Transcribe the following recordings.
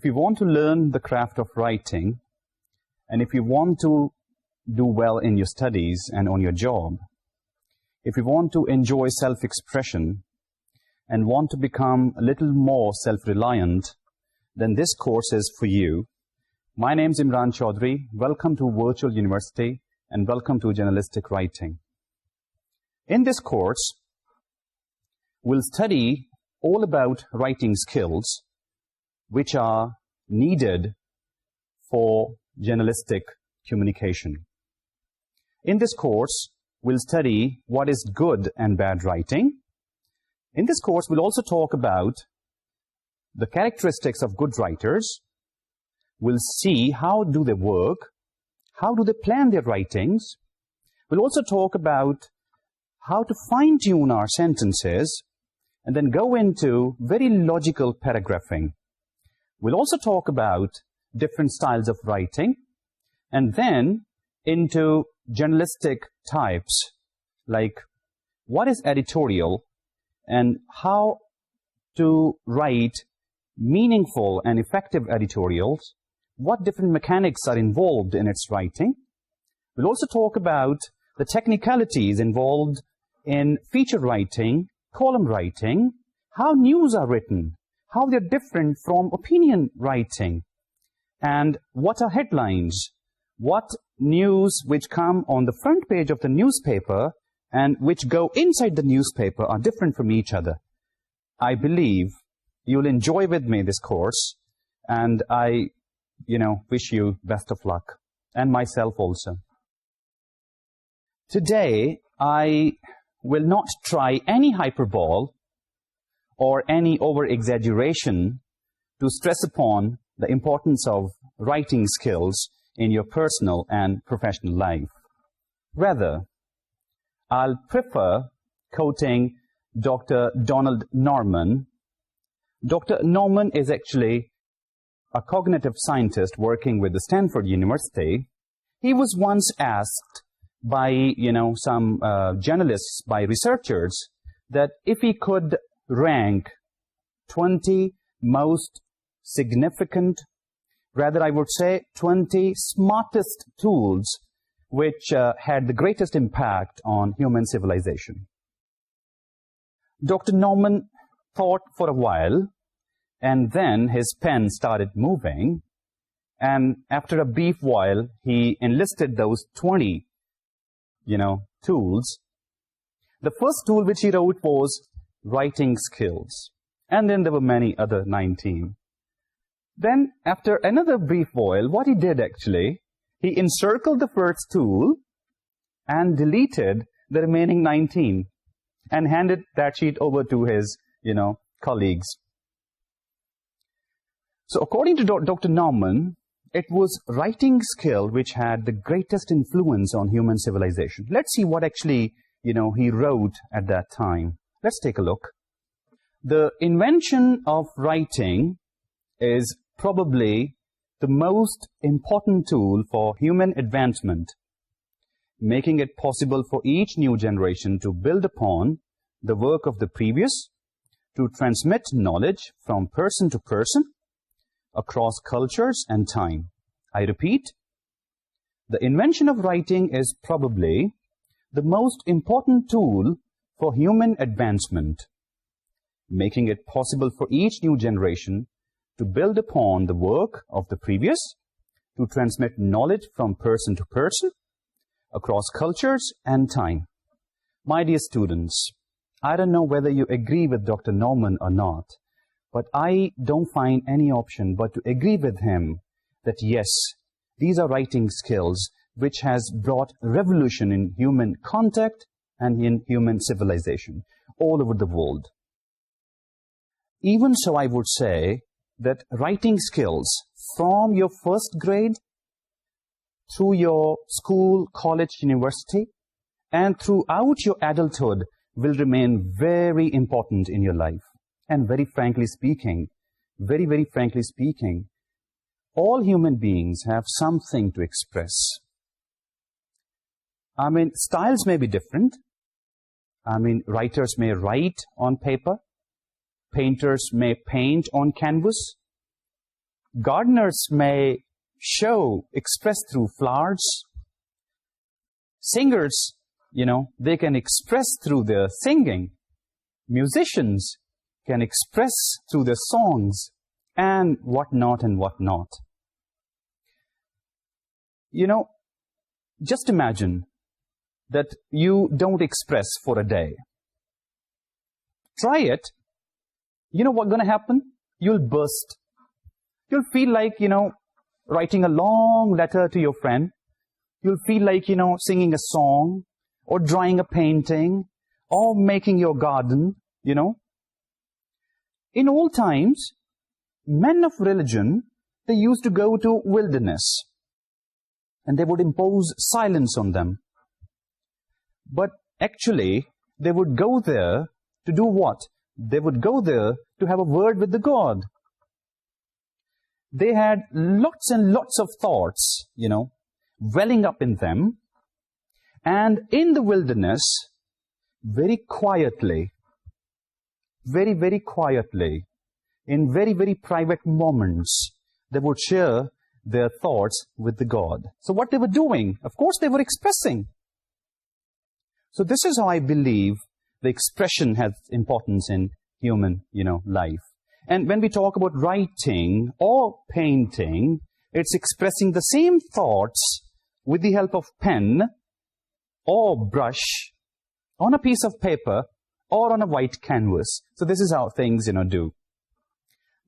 you want to learn the craft of writing, and if you want to do well in your studies and on your job, if you want to enjoy self-expression and want to become a little more self-reliant, then this course is for you. My name is Imran Chaudhry. Welcome to Virtual University and welcome to Journalistic Writing. In this course, we'll study all about writing skills which are needed for journalistic communication. In this course, we'll study what is good and bad writing. In this course, we'll also talk about the characteristics of good writers. We'll see how do they work, how do they plan their writings. We'll also talk about how to fine-tune our sentences and then go into very logical paragraphing. We'll also talk about different styles of writing and then into journalistic types like what is editorial and how to write meaningful and effective editorials, what different mechanics are involved in its writing. We'll also talk about the technicalities involved in feature writing, column writing, how news are written, how they're different from opinion writing, and what are headlines, what news which come on the front page of the newspaper and which go inside the newspaper are different from each other. I believe you'll enjoy with me this course, and I, wish you best of luck, and myself also. Today, I will not try any hyperbole or any over-exaggeration to stress upon the importance of writing skills in your personal and professional life. Rather, I'll prefer quoting Dr. Donald Norman. Dr. Norman is actually a cognitive scientist working with the Stanford University. He was once asked by, some journalists, by researchers, that if he could rank 20 most significant, rather I would say 20 smartest tools which had the greatest impact on human civilization. Dr. Norman thought for a while, and then his pen started moving, and after a brief while, he enlisted those 20 tools. The first tool which he wrote was writing skills. And then there were many other 19. Then, after another brief while, what he did actually, he encircled the first tool and deleted the remaining 19 and handed that sheet over to his, colleagues. So, according to Dr. Norman, it was writing skill which had the greatest influence on human civilization. Let's see what actually, he wrote at that time. Let's take a look. The invention of writing is probably the most important tool for human advancement, making it possible for each new generation to build upon the work of the previous, to transmit knowledge from person to person, across cultures and time. I repeat, the invention of writing is probably the most important tool for human advancement, making it possible for each new generation to build upon the work of the previous, to transmit knowledge from person to person, across cultures and time. My dear students, I don't know whether you agree with Dr. Norman or not, but I don't find any option but to agree with him that yes, these are writing skills which has brought revolution in human contact and in human civilization all over the world. Even so, I would say that writing skills from your first grade through your school, college, university, and throughout your adulthood will remain very important in your life. And very frankly speaking, very frankly speaking, all human beings have something to express. Styles may be different. Writers may write on paper. Painters may paint on canvas. Gardeners may express through flowers. Singers, they can express through their singing. Musicians can express through their songs, and whatnot and whatnot. Just imagine that you don't express for a day. Try it. You know what's going to happen? You'll burst. You'll feel like, writing a long letter to your friend. You'll feel like, singing a song, or drawing a painting, or making your garden, In old times, men of religion, they used to go to wilderness, and they would impose silence on them. But actually, they would go there to do what? They would go there to have a word with the God. They had lots and lots of thoughts, welling up in them. And in the wilderness, very quietly, very, very quietly, in very, very private moments, they would share their thoughts with the God. So what they were doing? Of course, they were expressing. So this is how I believe the expression has importance in human, life. And when we talk about writing or painting, it's expressing the same thoughts with the help of pen or brush on a piece of paper or on a white canvas. So this is how things, do.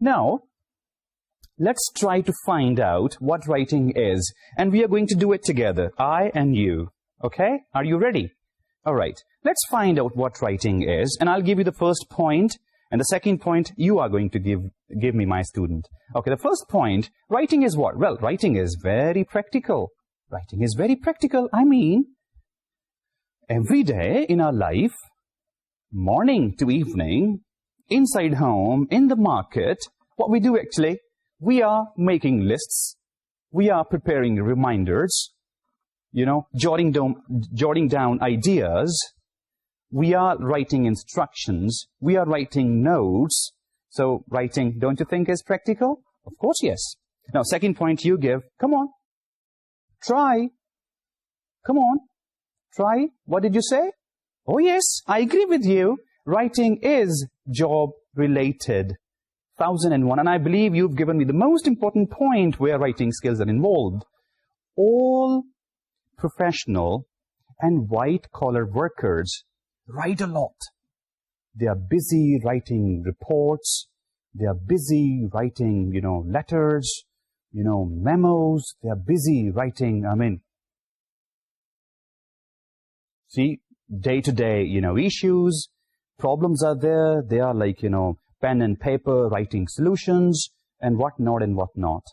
Now, let's try to find out what writing is. And we are going to do it together, I and you. Okay? Are you ready? All right. Let's find out what writing is. And I'll give you the first point. And the second point, you are going to give me, my student. Okay, the first point, writing is what? Well, writing is very practical. Writing is very practical. I mean, every day in our life, morning to evening, inside home, in the market, what we do actually, we are making lists. We are preparing reminders, jotting down ideas. We are writing instructions. We are writing notes. So writing, don't you think, is practical? Of course, yes. Now, second point you give. Come on. Try. Come on. Try. What did you say? Oh, yes, I agree with you. Writing is job-related. 1001. And I believe you've given me the most important point where writing skills are involved. All professional and white-collar workers write a lot. They are busy writing reports. They are busy writing, letters, memos. They are busy writing, see, day-to-day, issues, problems are there. They are like, pen and paper, writing solutions, and whatnot and whatnot.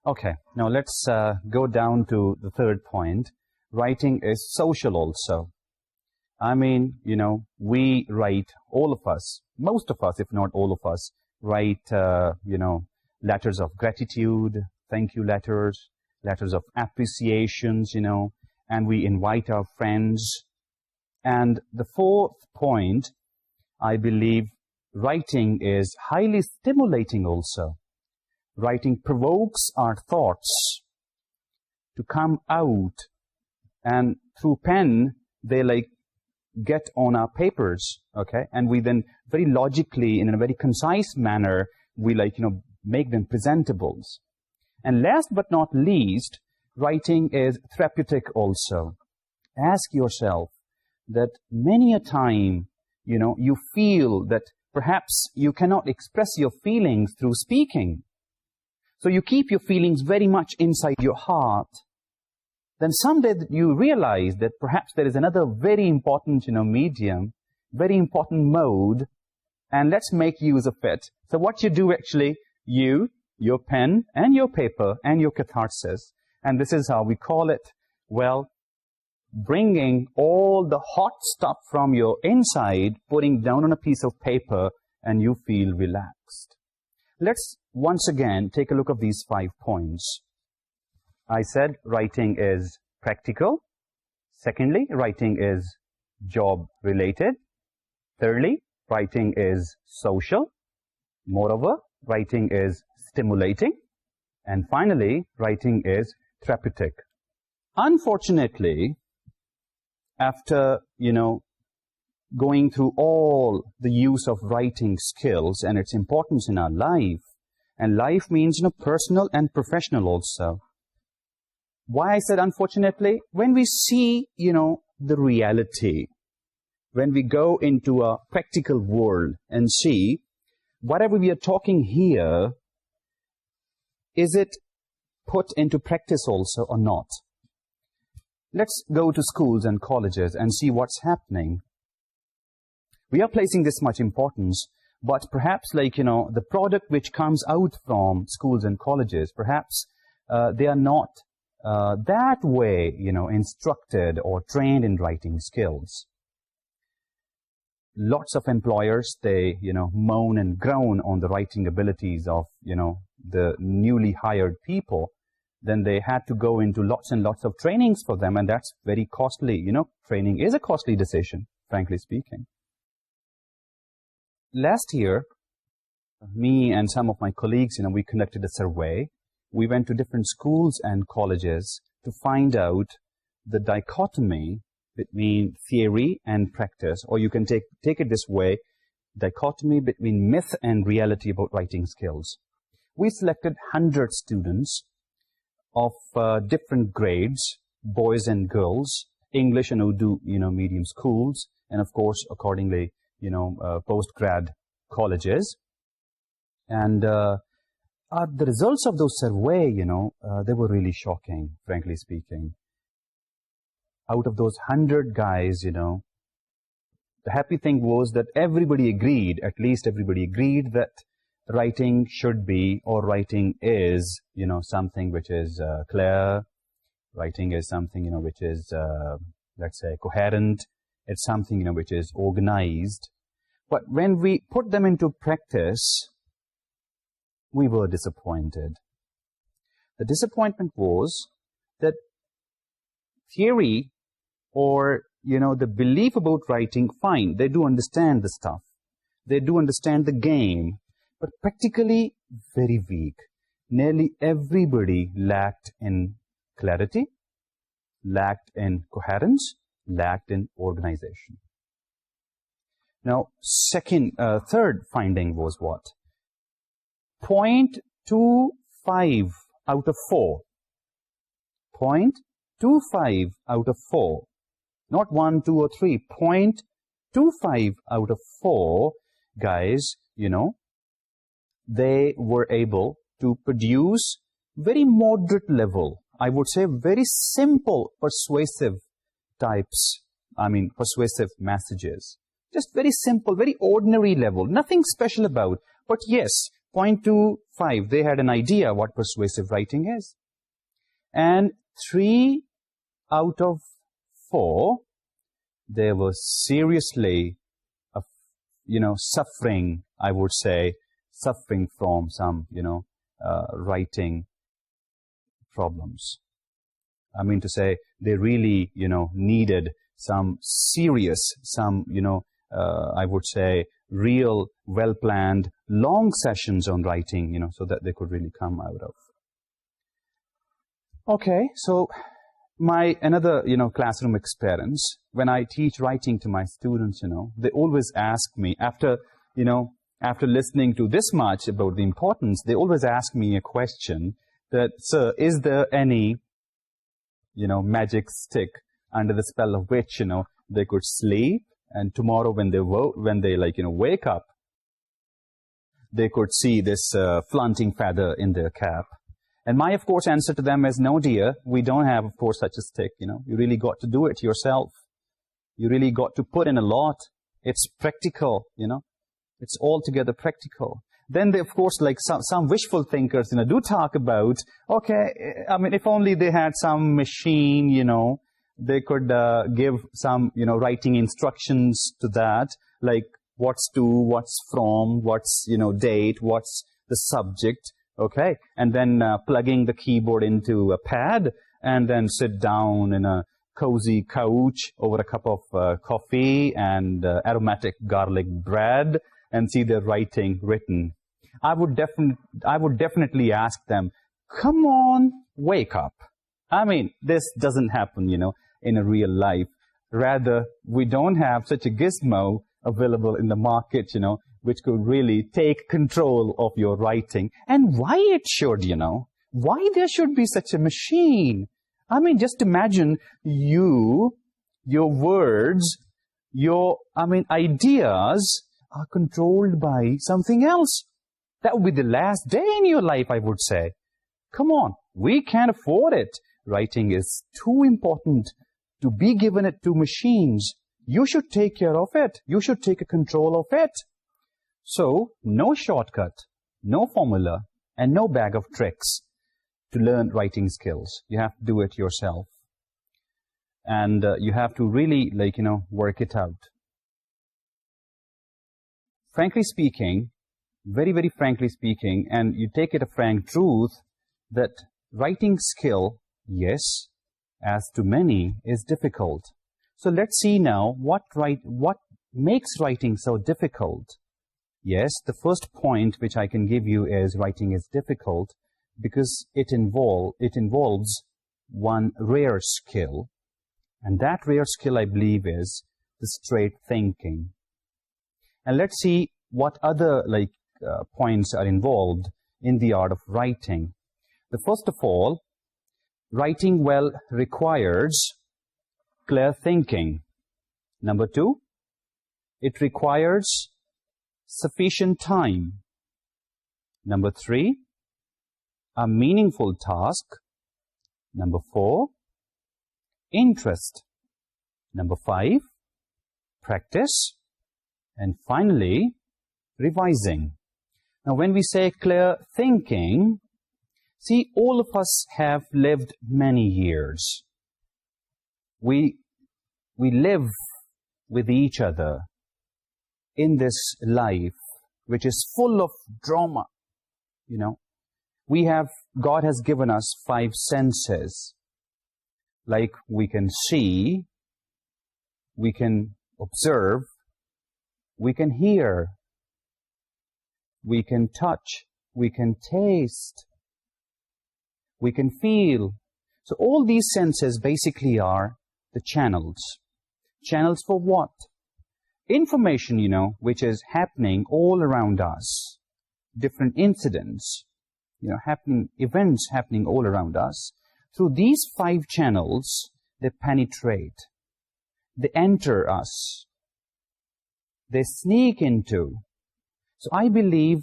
Okay, now let's go down to the third point. Writing is social also. We write, all of us, most of us, if not all of us, write, letters of gratitude, thank you letters, letters of appreciations, and we invite our friends. And the fourth point, I believe, writing is highly stimulating also. Writing provokes our thoughts to come out, and through pen, they get on our papers, okay? And we then very logically, in a very concise manner, we make them presentables. And last but not least, writing is therapeutic also. Ask yourself that many a time, you feel that perhaps you cannot express your feelings through speaking. So you keep your feelings very much inside your heart. Then someday you realize that perhaps there is another very important, medium, very important mode, and let's make use of it. So what you do actually, your pen and your paper and your catharsis, and this is how we call it, well, bringing all the hot stuff from your inside, putting down on a piece of paper, and you feel relaxed. Let's once again take a look at these 5 points. I said writing is practical. Secondly, writing is job-related. Thirdly, writing is social. Moreover, writing is stimulating. And finally, writing is therapeutic. Unfortunately, after, going through all the use of writing skills and its importance in our life, and life means, personal and professional also. Why I said unfortunately? When we see, the reality, when we go into a practical world and see whatever we are talking here, is it put into practice also or not? Let's go to schools and colleges and see what's happening. We are placing this much importance, but perhaps the product which comes out from schools and colleges, perhaps they are not that way, instructed or trained in writing skills. Lots of employers, they, moan and groan on the writing abilities of, the newly hired people. Then they had to go into lots and lots of trainings for them, and that's very costly. Training is a costly decision, frankly speaking. Last year, me and some of my colleagues, we conducted a survey. We went to different schools and colleges to find out the dichotomy between theory and practice, or you can take it this way, dichotomy between myth and reality about writing skills. We selected 100 students of different grades, boys and girls, English and Urdu, medium schools, and of course, accordingly, post-grad colleges. And the results of those survey, they were really shocking, frankly speaking. Out of those 100 guys, the happy thing was that everybody agreed, at least everybody agreed that writing should be, or writing is, something which is clear. Writing is something, which is, let's say, coherent. It's something, which is organized. But when we put them into practice, we were disappointed. The disappointment was that theory or, the belief about writing, fine, they do understand the stuff. They do understand the game. But practically, very weak. Nearly everybody lacked in clarity, lacked in coherence, lacked in organization. Now, third finding was what? 0.25 out of 4. 0.25 out of 4. Not 1, 2, or 3. 0.25 out of 4 guys, they were able to produce very moderate level, I would say very simple persuasive types, persuasive messages. Just very simple, very ordinary level, nothing special about. But yes, 0.25, they had an idea what persuasive writing is. And 3 out of 4, they were seriously, suffering, I would say, suffering from some, writing problems. I mean to say, they really, needed some serious, I would say, real, well-planned, long sessions on writing, so that they could really come out of. Okay, so another, classroom experience, when I teach writing to my students, they always ask me, after listening to this much about the importance, they always ask me a question that, sir, is there any, magic stick under the spell of which, they could sleep, and tomorrow when they wake up, they could see this flaunting feather in their cap? And my, of course, answer to them is, no, dear, we don't have, of course, such a stick, You really got to do it yourself. You really got to put in a lot. It's practical, It's altogether practical. Then they, of course, like some wishful thinkers, do talk about, okay, if only they had some machine, they could give some, writing instructions to that, like what's to, what's from, what's, date, what's the subject, okay? And then plugging the keyboard into a pad, and then sit down in a cozy couch over a cup of coffee and aromatic garlic bread, and see their writing written. I would definitely ask them, Come on, wake up. I mean, this doesn't happen, in a real life. Rather, we don't have such a gizmo available in the market, which could really take control of your writing. And why it should, Why there should be such a machine? I mean, just imagine your words, ideas are controlled by something else. That would be the last day in your life, I would say. Come on, we can't afford it. Writing is too important to be given it to machines. You should take care of it. You should take control of it. So, no shortcut, no formula, and no bag of tricks to learn writing skills. You have to do it yourself. And you have to really, work it out. Frankly speaking, very, very frankly speaking, and you take it a frank truth, that writing skill, yes, as to many, is difficult. So let's see now what makes writing so difficult. Yes, the first point which I can give you is writing is difficult because it involves one rare skill. And that rare skill, I believe, is the straight thinking. And let's see what other points are involved in the art of writing. The first of all, writing well requires clear thinking. Number two, it requires sufficient time. Number three, a meaningful task. Number four, interest. Number five, practice. And finally, revising. Now, when we say clear thinking, see, all of us have lived many years. We live with each other in this life, which is full of drama, God has given us 5 senses. Like we can see, we can observe, we can hear, we can touch, we can taste, we can feel. So all these senses basically are the channels. Channels for what? Information, which is happening all around us. Different incidents, events happening all around us. Through these 5 channels, they penetrate. They enter us. They sneak into. So I believe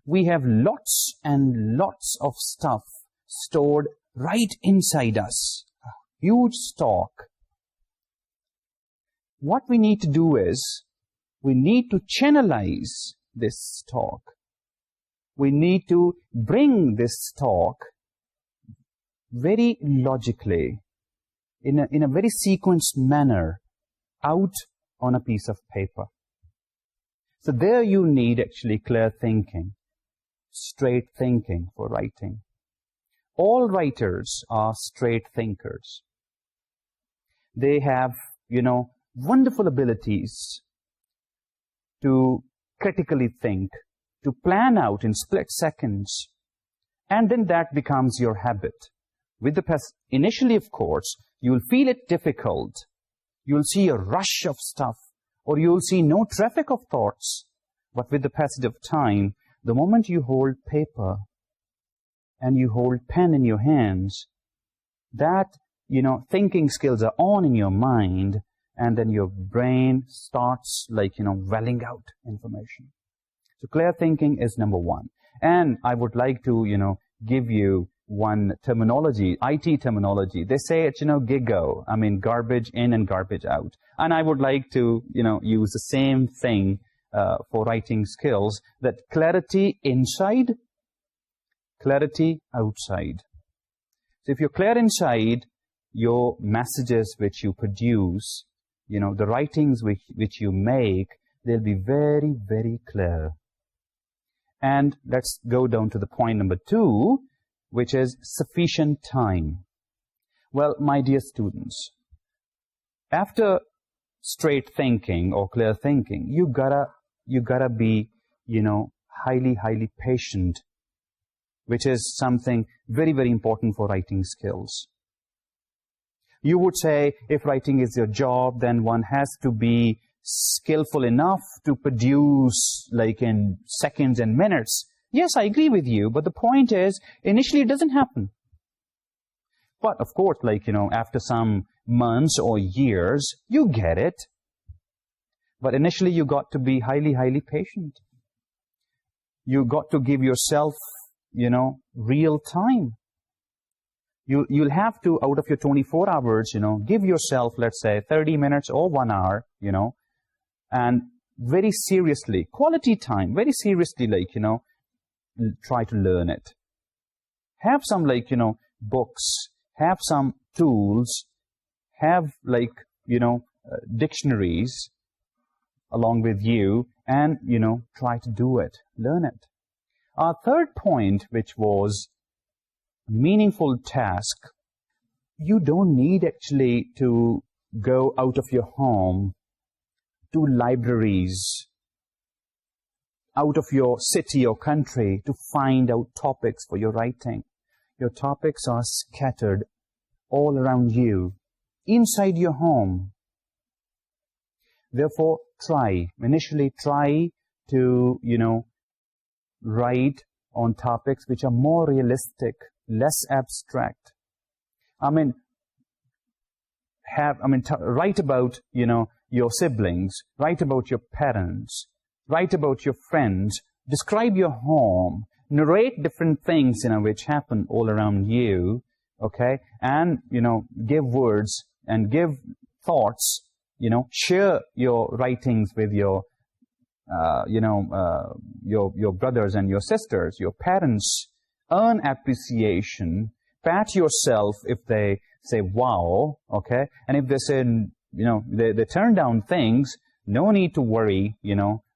we have lots and lots of stuff stored right inside us. A huge stock. What we need to do is, we need to channelize this stock. We need to bring this stock very logically, in a very sequenced manner, out on a piece of paper. So there you need actually clear thinking, straight thinking for writing. All writers are straight thinkers. They have, wonderful abilities to critically think, to plan out in split seconds, and then that becomes your habit. With the initially, of course, you'll feel it difficult. You'll see a rush of stuff, or you'll see no traffic of thoughts. But with the passage of time, the moment you hold paper and you hold pen in your hands, that, thinking skills are on in your mind, and then your brain starts, welling out information. So clear thinking is number 1. And I would like to, give you one terminology, IT terminology. They say it's, GIGO. I mean, garbage in and garbage out. And I would like to, use the same thing for writing skills, that clarity inside, clarity outside. So if you're clear inside, your messages which you produce, the writings which you make, they'll be very, very clear. And let's go down to the point number 2, which is sufficient time. Well, my dear students, after straight thinking or clear thinking, you gotta be, highly, highly patient which is something very, very important for writing skills. You would say, if writing is your job, then one has to be skillful enough to produce like in seconds and minutes. Yes, I agree with you, but the point is, initially it doesn't happen. But of course, like, after some months or years, you get it. But initially you got to be highly, highly patient. You got to give yourself, real time. You'll have to, out of your 24 hours, give yourself, let's say, 30 minutes or 1 hour, and very seriously, quality time, very seriously, like, try to learn it. Have some, like, books, have some tools, have, like, dictionaries along with you, and, try to do it, learn it. Our third point, which was meaningful task, you don't need actually to go out of your home to libraries, out of your city or country to find out topics for your writing. Your topics are scattered all around you, inside your home. Therefore, initially try to, write on topics which are more realistic, less abstract. Write about, your siblings, write about your parents, write about your friends, describe your home, narrate different things, which happen all around you, okay? And, give words and give thoughts, share your writings with your, your brothers and your sisters, your parents. Earn appreciation, pat yourself if they say, wow, okay? And if they say, they turn down things, no need to worry,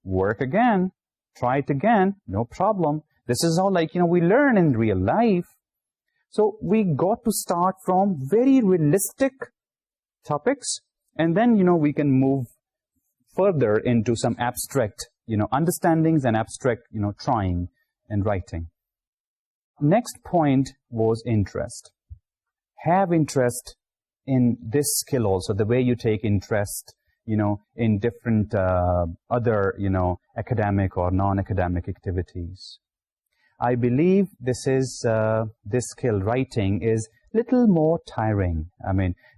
work again, try it again, no problem. This is all like, we learn in real life. So we got to start from very realistic topics, and then, we can move further into some abstract, understandings and abstract, trying and writing. Next point was interest. Have interest in this skill also, the way you take interest, in different other, academic or non-academic activities. I believe this skill, writing, is little more tiring.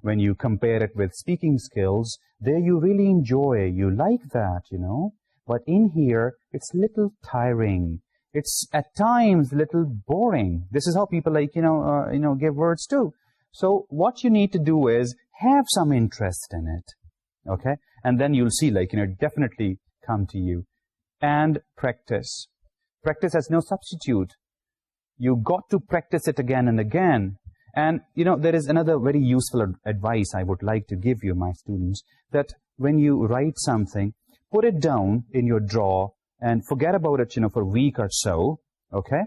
When you compare it with speaking skills, there you really enjoy, you like that, But in here, it's little tiring. It's at times little boring. This is how people like, give words too. So what you need to do is have some interest in it, okay? And then you'll see, like, definitely come to you. And practice. Practice has no substitute. You got to practice it again and again. And, there is another very useful advice I would like to give you, my students, that when you write something, put it down in your drawer and forget about it, for a week or so, okay?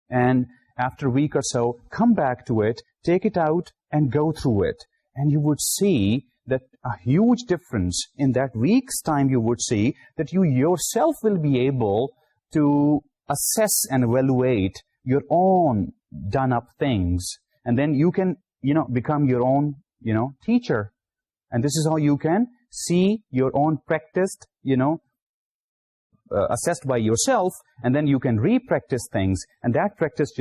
And after a week or so, come back to it, take it out, and go through it. And you would see that a huge difference in that week's time. You would see that you yourself will be able to assess and evaluate your own done-up things. And then you can, become your own, teacher. And this is how you can see your own practiced, assessed by yourself, and then you can re-practice things, and that practice,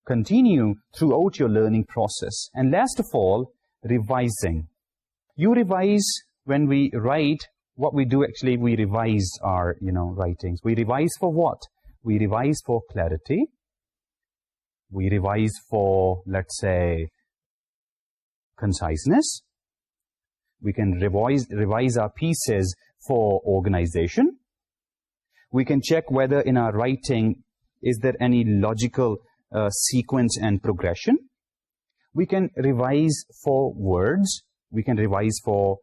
continue throughout your learning process. And last of all, revising. You revise when we write. What we do actually, we revise our, writings. We revise for what? We revise for clarity. We revise for, let's say, conciseness. We can revise our pieces for organization. We can check whether in our writing, is there any logical sequence and progression. We can revise for words. We can revise for,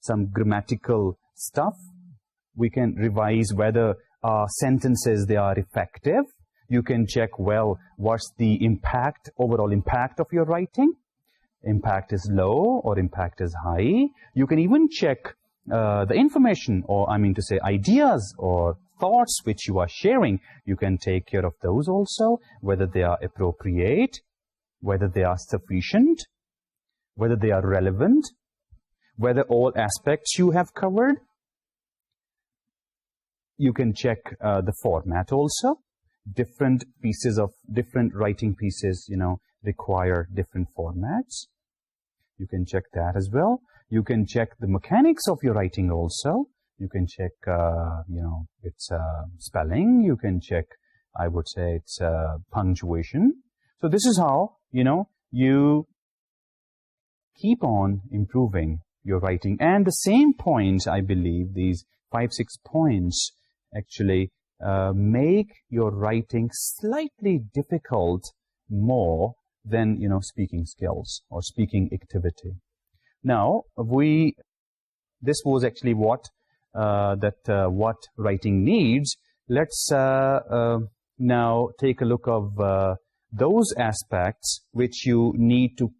some grammatical stuff. We can revise whether our sentences, they are effective. You can check, well, what's the impact, overall impact of your writing. Impact is low or impact is high. You can even check the information, or ideas or thoughts which you are sharing, you can take care of those also, whether they are appropriate, whether they are sufficient, whether they are relevant, whether all aspects you have covered. You can check the format also. Different writing pieces, require different formats. You can check that as well. You can check the mechanics of your writing also. You can check, its spelling. You can check, I would say, its punctuation. So this is how, you keep on improving your writing. And the same points, I believe, these 5-6 points actually make your writing slightly difficult more than, speaking skills or speaking activity. Now, this was actually what writing needs. Let's now take a look of those aspects which you need to,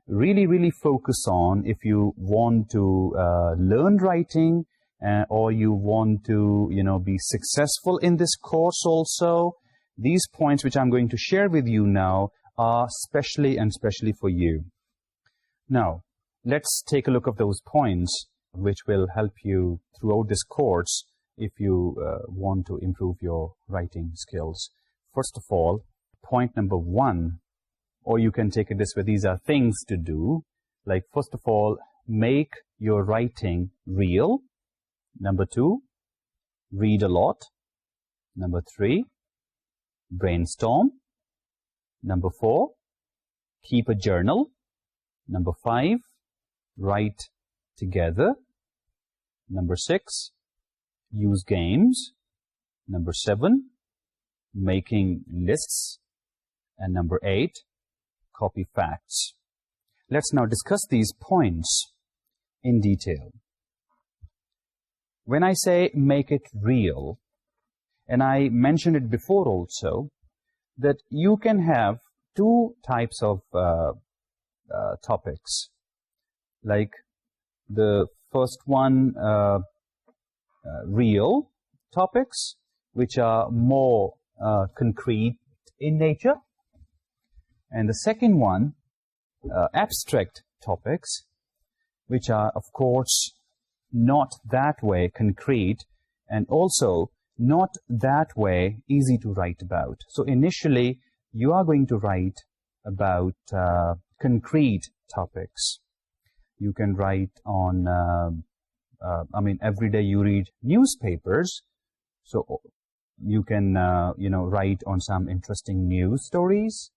really, really focus on if you want to learn writing or you want to, be successful in this course also. These points which I'm going to share with you now are specially for you. Now, let's take a look at those points which will help you throughout this course if you want to improve your writing skills. First of all, point number 1, or you can take it this way, these are things to do. Like, first of all, make your writing real. Number 2, read a lot. Number 3, brainstorm. Number 4, keep a journal. Number 5, write together. Number 6, use games. Number 7, making lists. And number 8, copy facts. Let's now discuss these points in detail. When I say make it real, and I mentioned it before also, that you can have 2 types of topics. Like the first one, real topics, which are more concrete in nature. And the second one, abstract topics, which are, of course, not that way concrete and also not that way easy to write about. So initially, you are going to write about concrete topics. You can write on, every day you read newspapers, so you can, write on some interesting news stories.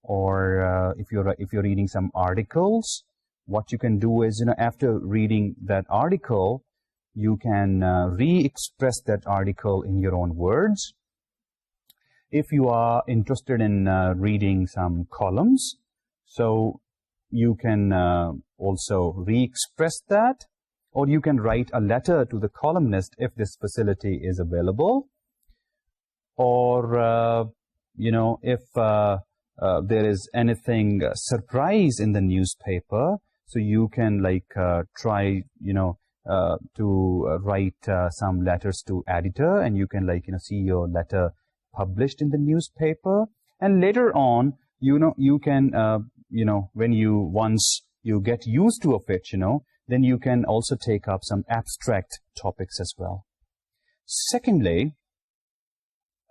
Or if you're reading some articles, what you can do is, after reading that article, you can re-express that article in your own words. If you are interested in reading some columns, so you can also re-express that, or you can write a letter to the columnist if this facility is available. Or, if there is anything surprise in the newspaper, so you can try, to write some letters to editor, and you can see your letter published in the newspaper. And later on, you can, once you get used to it, then you can also take up some abstract topics as well. Secondly,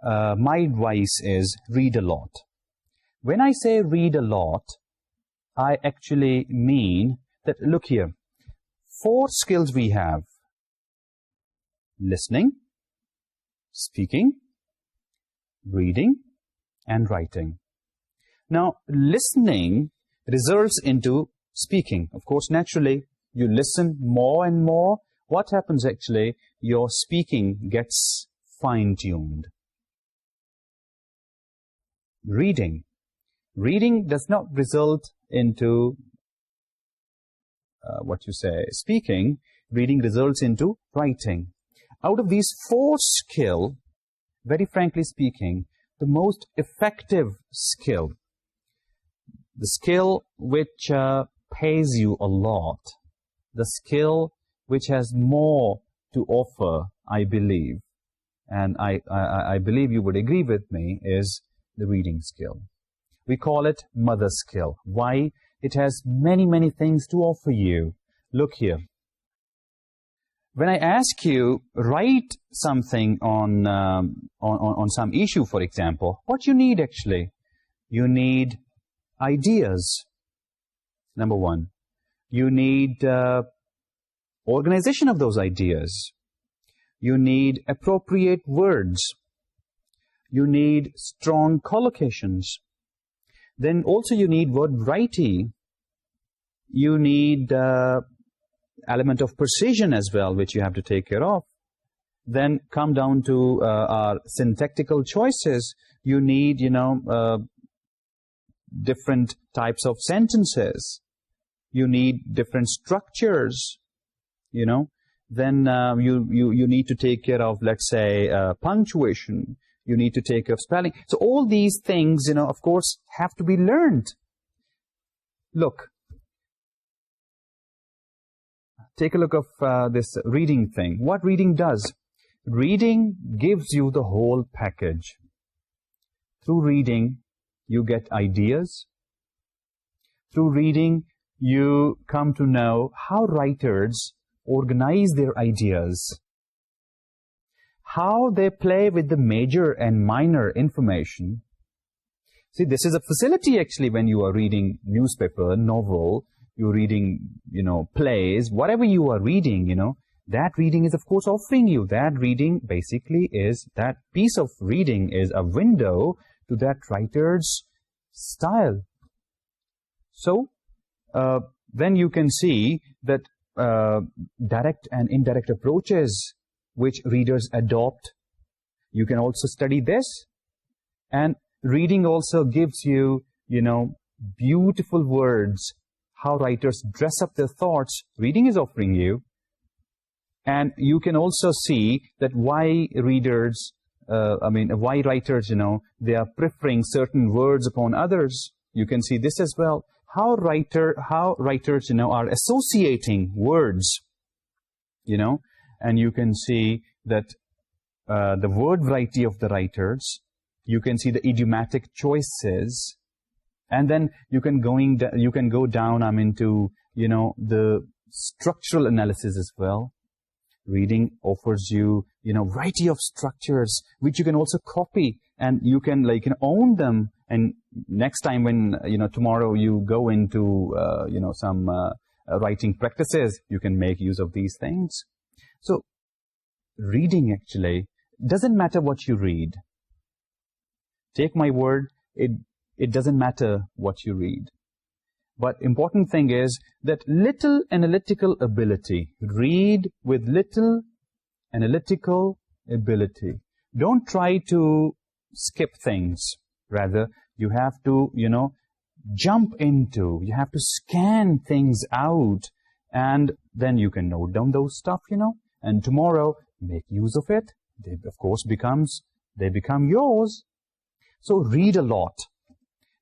my advice is read a lot. When I say read a lot, I actually mean that, look here, 4 skills we have: listening, speaking, reading, and writing. Now, listening results into speaking. Of course, naturally, you listen more and more. What happens actually? Your speaking gets fine-tuned. Reading. Reading does not result into speaking. Reading results into writing. Out of these 4 skills, very frankly speaking, the most effective skill, the skill which pays you a lot, the skill which has more to offer, I believe, and I believe you would agree with me, is the reading skill. We call it mother skill. Why? It has many, many things to offer you. Look here. When I ask you, write something on some issue, for example, what you need actually? You need ideas, number one. You need organization of those ideas. You need appropriate words. You need strong collocations. Then also you need word variety. You need element of precision as well, which you have to take care of. Then come down to our syntactical choices. You need, different types of sentences. You need different structures, Then you need to take care of, let's say, punctuation. You need to take care of spelling. So all these things, of course, have to be learned. Look. Take a look of this reading thing. What reading does? Reading gives you the whole package. Through reading, you get ideas. Through reading, you come to know how writers organize their ideas, how they play with the major and minor information. See, this is a facility actually when you are reading newspaper, novel, you're reading, plays, whatever you are reading, that reading is, of course, offering you. That reading basically is, that piece of reading is a window to that writer's style. So, then you can see that direct and indirect approaches which readers adopt. You can also study this. And reading also gives you, beautiful words, how writers dress up their thoughts. Reading is offering you. And you can also see that why readers, why writers, they are preferring certain words upon others. You can see this as well. How writers, are associating words, and you can see that the word variety of the writers, you can see the idiomatic choices, and then you can go down, into, the structural analysis as well. Reading offers you, variety of structures, which you can also copy, and you can, own them. And next time when, tomorrow you go into, some writing practices, you can make use of these things. So, reading actually, doesn't matter what you read. Take my word, it doesn't matter what you read. But important thing is that little analytical ability. Read with little analytical ability. Don't try to skip things. Rather, you have to, jump into, you have to scan things out, and then you can note down those stuff, and tomorrow make use of it. They, of course, they become yours. So read a lot.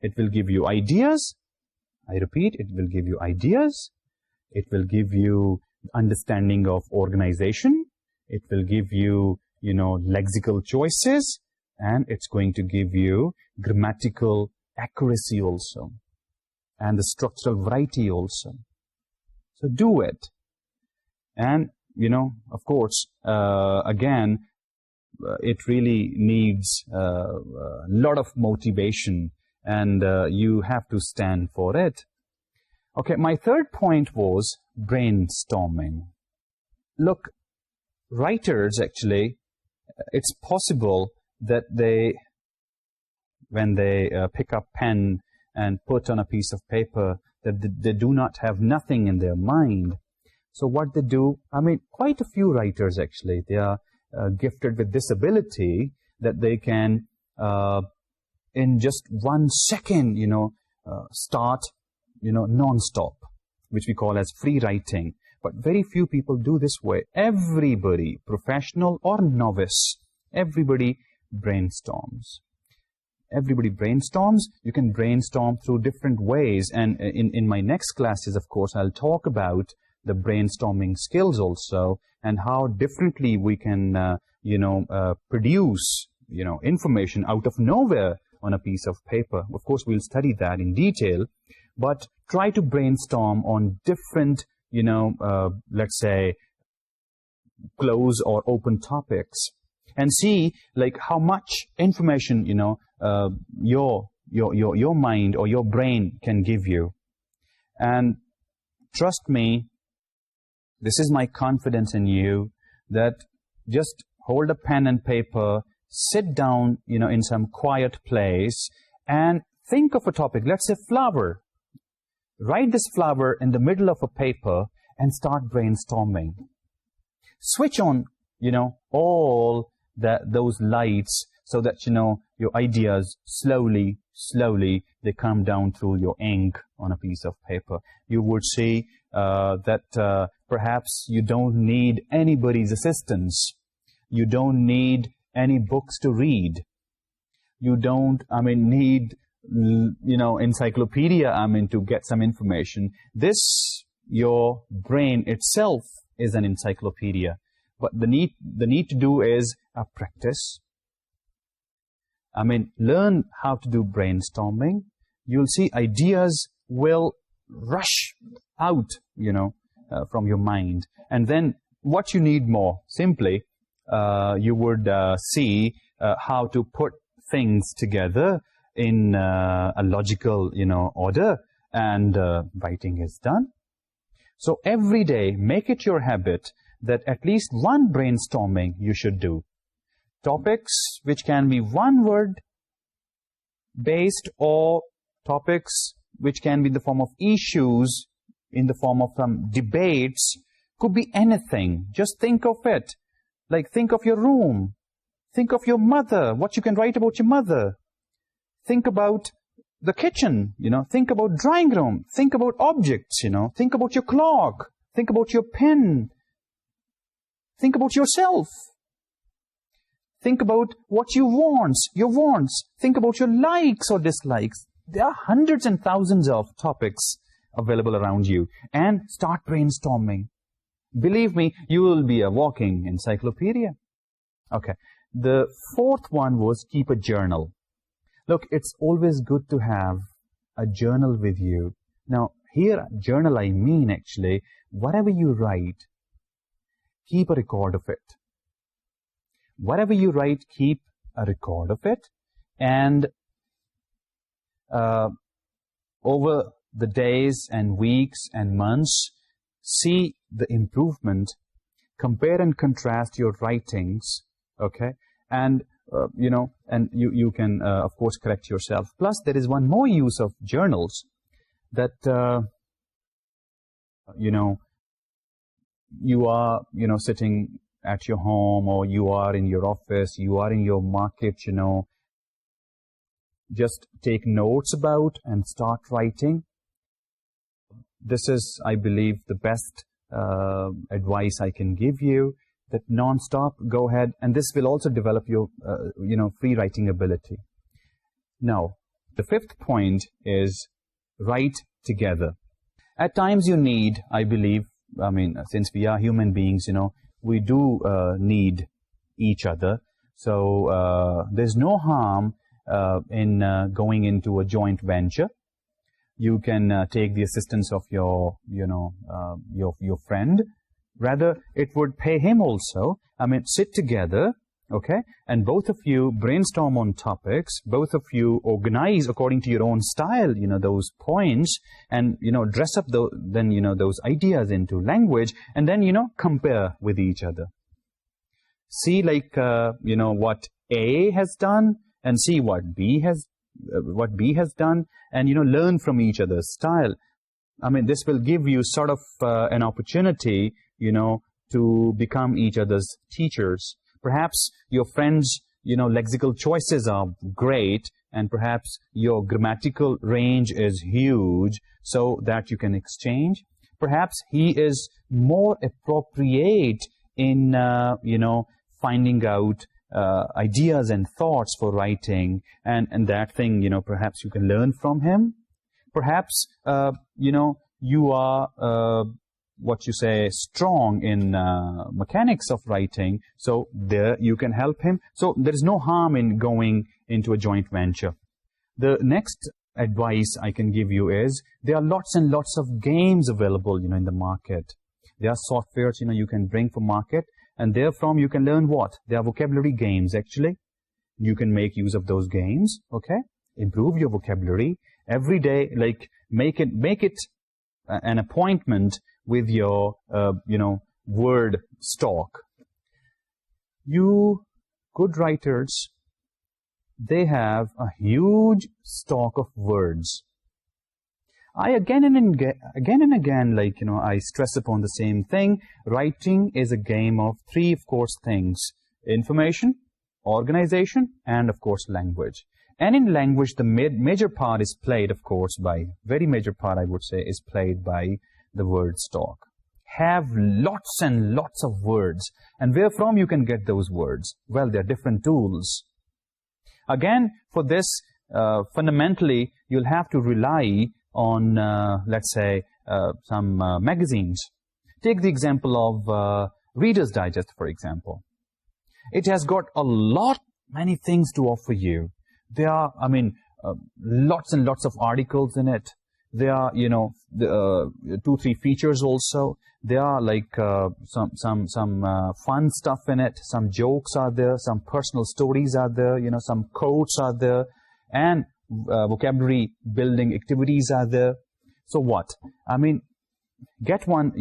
It will give you ideas. I repeat, it will give you ideas. It will give you understanding of organization. It will give you, lexical choices. And it's going to give you grammatical accuracy also. And the structural variety also. So do it. And, of course, again, it really needs a lot of motivation. And you have to stand for it. Okay, my third point was brainstorming. Look, writers actually, it's possible that when they pick up pen and put on a piece of paper, that they do not have nothing in their mind. So what they do, quite a few writers actually, they are gifted with this ability that they can, in just 1 second, start, non-stop, which we call as free writing. But very few people do this way. Everybody, professional or novice, everybody brainstorms. Everybody brainstorms. You can brainstorm through different ways. And in my next classes, of course, I'll talk about the brainstorming skills also, and how differently we can, produce, information out of nowhere on a piece of paper. Of course, we'll study that in detail, but try to brainstorm on different, let's say, close or open topics, and see like how much information, your mind or your brain can give you. And trust me, this is my confidence in you, that just hold a pen and paper, sit down, in some quiet place, and think of a topic. Let's say flower. Write this flower in the middle of a paper and start brainstorming. Switch on, all those lights, so that, your ideas slowly, they come down through your ink on a piece of paper. You would see that perhaps you don't need anybody's assistance. You don't need any books to read. You don't, need, encyclopedia, to get some information. This, your brain itself is an encyclopedia. But the need to do is a practice. Learn how to do brainstorming. You'll see ideas will rush out, from your mind. And then what you need more, simply, you would see how to put things together in a logical, order, and writing is done. So every day, make it your habit that at least one brainstorming you should do. Topics which can be one-word based, or topics which can be in the form of issues, in the form of some debates, could be anything. Just think of it. Like, think of your room. Think of your mother, what you can write about your mother. Think about the kitchen, think about drawing room. Think about objects, think about your clock. Think about your pen. Think about yourself. Think about what your wants. Think about your likes or dislikes. There are hundreds and thousands of topics available around you. And start brainstorming. Believe me, you will be a walking encyclopedia. Okay. The fourth one was keep a journal. Look, it's always good to have a journal with you. Now, here, journal, I mean actually, whatever you write, keep a record of it. Whatever you write, keep a record of it. And over the days and weeks and months, see the improvement. Compare and contrast your writings, okay? And, and you can, of course, correct yourself. Plus, there is one more use of journals that, you are, sitting at your home, or you are in your office, you are in your market, just take notes about and start writing. This is, I believe, the best advice I can give you, that non-stop, go ahead, and this will also develop your, free writing ability. Now, the fifth point is write together. At times you need, I believe, since we are human beings, we do need each other. So there's no harm in going into a joint venture. You can take the assistance of your, your friend. Rather, it would pay him also. Sit together, okay, and both of you brainstorm on topics. Both of you organize according to your own style, those points, and, dress up those ideas into language, and then, compare with each other. See, like, what A has done, and see what B has done, and, learn from each other's style. This will give you sort of an opportunity, to become each other's teachers. Perhaps your friends, lexical choices are great, and perhaps your grammatical range is huge, so that you can exchange. Perhaps he is more appropriate in, finding out ideas and thoughts for writing, and that thing, perhaps you can learn from him. Perhaps, you are what you say, strong in mechanics of writing, so there you can help him. So there is no harm in going into a joint venture. The next advice I can give you is, there are lots and lots of games available, in the market. There are softwares, you can bring for market, and therefrom you can learn what? There are vocabulary games, actually. You can make use of those games, okay? Improve your vocabulary every day, like make it an appointment with your, word stock. You good writers, they have a huge stock of words. I again and again, like, I stress upon the same thing. Writing is a game of three, of course, things: information, organization, and, of course, language. And in language, the major part is played, of course, very major part, I would say, is played by the word stock. Have lots and lots of words. And where from you can get those words? Well, there are different tools. Again, for this, fundamentally, you'll have to rely on, let's say, some magazines. Take the example of Reader's Digest, for example. It has got many things to offer you. There are, lots and lots of articles in it. There are, 2-3 features also. There are like some fun stuff in it. Some jokes are there. Some personal stories are there. Some quotes are there. And vocabulary building activities are there. So what? Get one,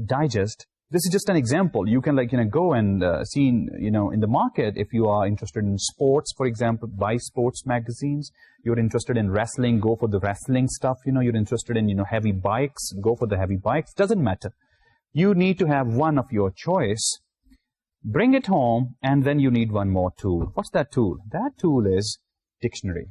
digest. This is just an example. You can, go and see, in the market, if you are interested in sports, for example, buy sports magazines. You're interested in wrestling, go for the wrestling stuff. You're interested in, heavy bikes, go for the heavy bikes. Doesn't matter. You need to have one of your choice. Bring it home, and then you need one more tool. What's that tool? That tool is dictionary.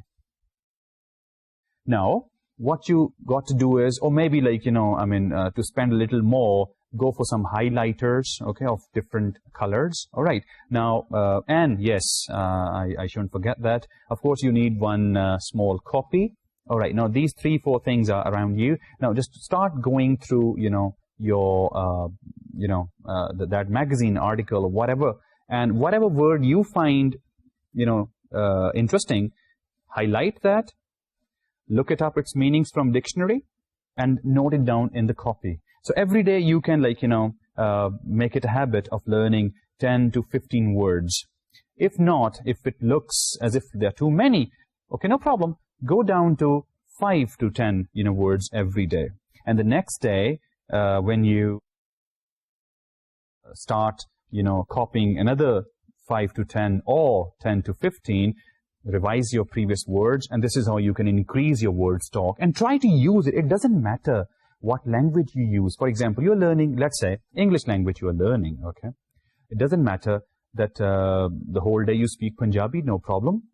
Now, what you got to do is, or maybe to spend a little more, go for some highlighters, okay, of different colors. All right. Now, and yes, I shouldn't forget that. Of course, you need one small copy. All right. Now, these 3-4 things are around you. Now, just start going through, your, that magazine article or whatever. And whatever word you find, interesting, highlight that, look it up, its meanings from dictionary, and note it down in the copy. So every day you can, make it a habit of learning 10 to 15 words. If not, if it looks as if there are too many, okay, no problem. Go down to 5 to 10, words every day. And the next day, when you start, copying another 5 to 10 or 10 to 15, revise your previous words, and this is how you can increase your word stock. And try to use it. It doesn't matter what language you use. For example, you're learning, let's say, English language you are learning, okay? It doesn't matter that the whole day you speak Punjabi, no problem,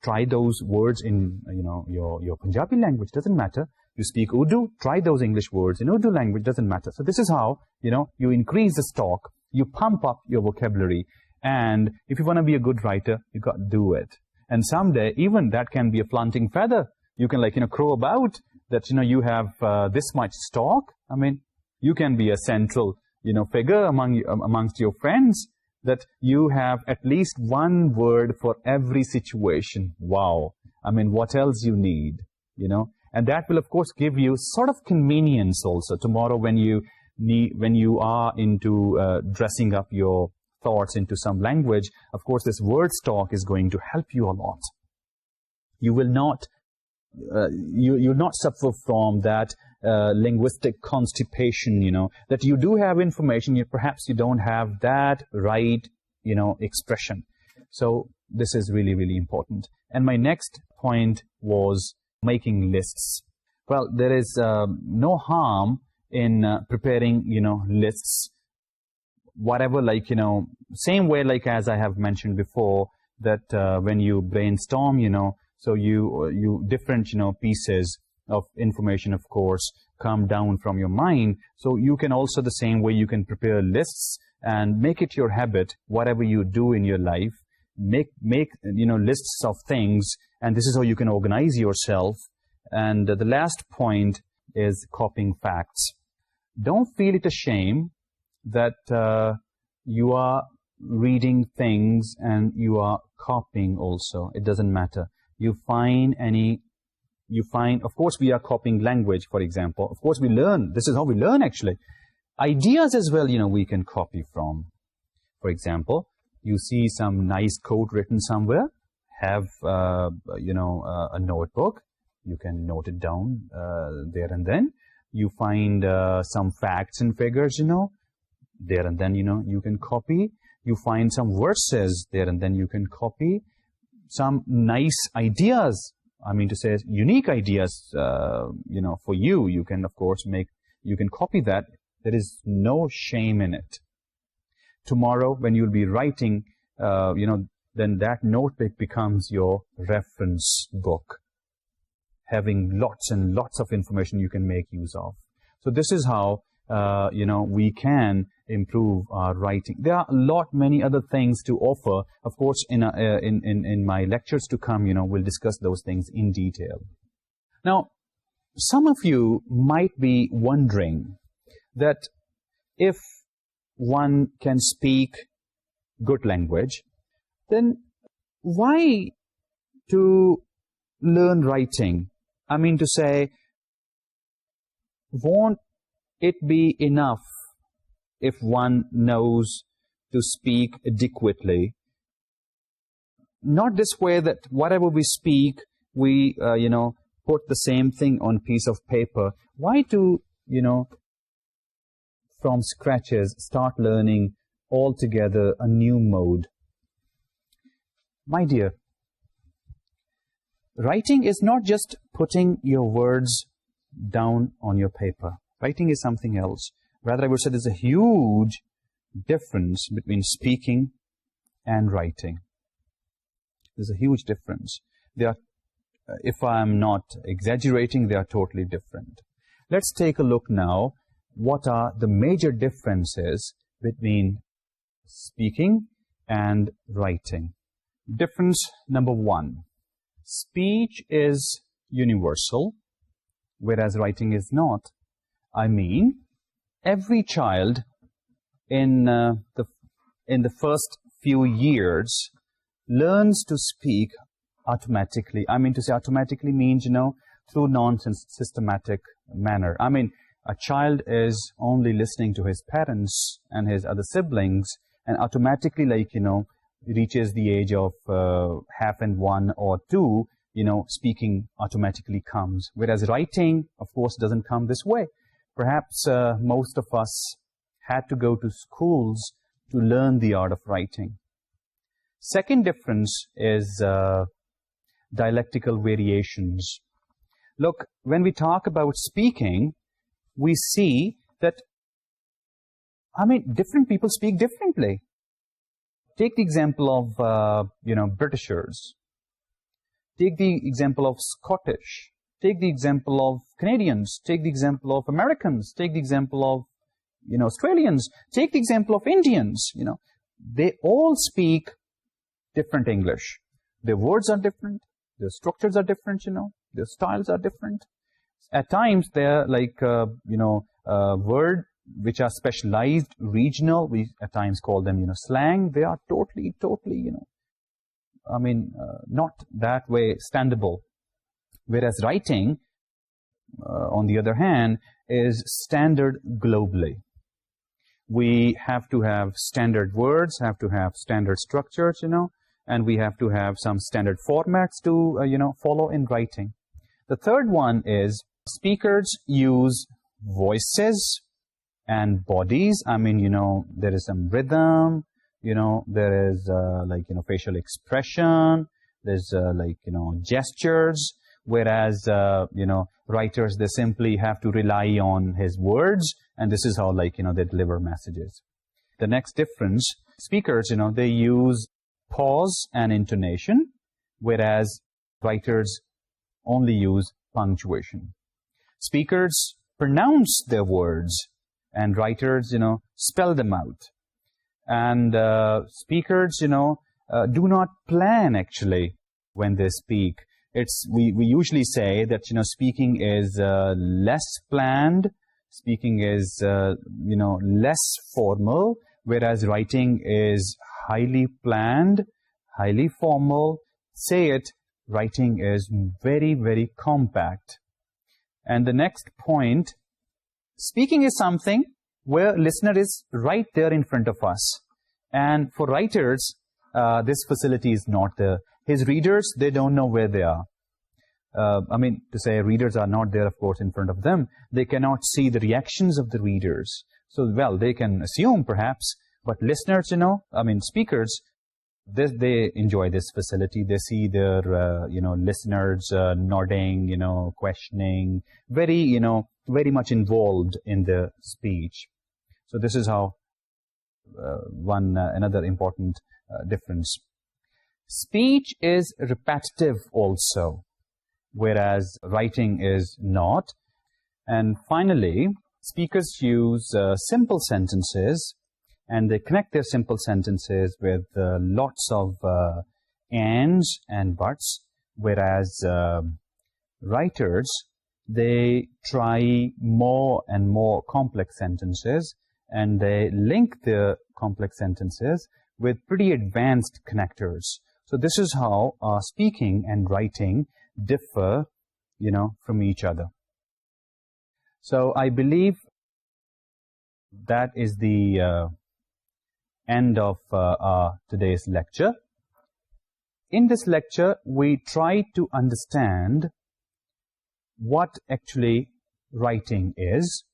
try those words in, your Punjabi language, doesn't matter. You speak Urdu, try those English words in Urdu language, doesn't matter. So this is how, you increase the stock, you pump up your vocabulary, and if you want to be a good writer, you got to do it. And someday, even that can be a flaunting feather. You can, crow about that, you have this much stock. You can be a central, figure amongst your friends, that you have at least one word for every situation. Wow. What else you need, And that will, of course, give you sort of convenience also tomorrow when you are into dressing up your thoughts into some language. Of course, this word stock is going to help you a lot. You will not you'll not suffer from that linguistic constipation, that you do have information, perhaps you don't have that right, expression. So this is really, really important. And my next point was making lists. Well, there is no harm in preparing, lists, whatever, same way, as I have mentioned before, that when you brainstorm, so you different, pieces of information, of course, come down from your mind. So you can also, the same way, you can prepare lists and make it your habit, whatever you do in your life, make lists of things, and this is how you can organize yourself. And the last point is copying facts. don't feel it a shame that you are reading things and you are copying also. It doesn't matter. You find, of course, we are copying language, for example. Of course, we learn. This is how we learn, actually. Ideas as well, we can copy from. For example, you see some nice code written somewhere, have, a notebook. You can note it down there and then. You find some facts and figures, there and then, you can copy. You find some verses there and then you can copy. Some nice ideas, I mean to say unique ideas, for you. You can, of course, you can copy that. There is no shame in it. Tomorrow, when you'll be writing, then that notebook becomes your reference book, having lots and lots of information you can make use of. So this is how, we can improve our writing. There are many other things to offer. Of course, in my lectures to come, we'll discuss those things in detail. Now, some of you might be wondering that if one can speak good language, then why to learn writing? I mean to say, won't it be enough if one knows to speak adequately? Not this way that whatever we speak, we, put the same thing on piece of paper. Why to, from scratches, start learning altogether a new mode? My dear, writing is not just putting your words down on your paper. Writing is something else. Rather, I would say there's a huge difference between speaking and writing. There's a huge difference. They are, if I'm not exaggerating, they are totally different. Let's take a look now. What are the major differences between speaking and writing? Difference number one. Speech is universal, whereas writing is not. I mean, every child in the first few years learns to speak automatically. I mean to say automatically means, through non-systematic manner. I mean, a child is only listening to his parents and his other siblings and automatically, reaches the age of half and 1 or 2, speaking automatically comes. Whereas writing, of course, doesn't come this way. Perhaps most of us had to go to schools to learn the art of writing. Second difference is dialectical variations. Look, when we talk about speaking, we see that, different people speak differently. Take the example of, Britishers. Take the example of Scottish. Take the example of Canadians. Take the example of Americans. Take the example of, Australians. Take the example of Indians. They all speak different English. Their words are different. Their structures are different, Their styles are different. At times, they're like, word which are specialized, regional. We at times call them, slang. They are totally, not that way standable. Whereas writing, on the other hand, is standard globally. We have to have standard words, have to have standard structures, and we have to have some standard formats to, follow in writing. The third one is speakers use voices and bodies. There is some rhythm, there is, facial expression, there's, gestures, whereas, writers, they simply have to rely on his words, and this is how, they deliver messages. The next difference, speakers, they use pause and intonation, whereas writers only use punctuation. Speakers pronounce their words, and writers, spell them out. And speakers, do not plan, actually, when they speak. We usually say that, speaking is less planned, Speaking is, less formal, whereas writing is highly planned, highly formal. Say it, writing is very, very compact. And the next point, speaking is something where listener is right there in front of us. And for writers, this facility is not there. His readers, they don't know where they are. To say readers are not there, of course, in front of them. They cannot see the reactions of the readers. So, well, they can assume, perhaps. But listeners, speakers, they enjoy this facility. They see their, listeners nodding, questioning, very much involved in the speech. So this is how another important difference. Speech is repetitive also, whereas writing is not. And finally, speakers use simple sentences, and they connect their simple sentences with lots of ands and buts, whereas writers, they try more and more complex sentences, and they link the complex sentences with pretty advanced connectors. So this is how speaking and writing differ, from each other. So I believe that is the end of today's lecture. In this lecture, we try to understand what actually writing is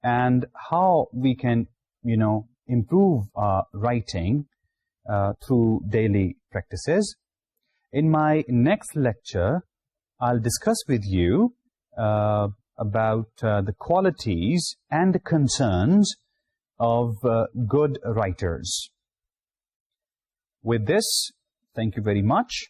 and how we can, improve our writing through daily practices. In my next lecture, I'll discuss with you about the qualities and the concerns of good writers. With this, thank you very much.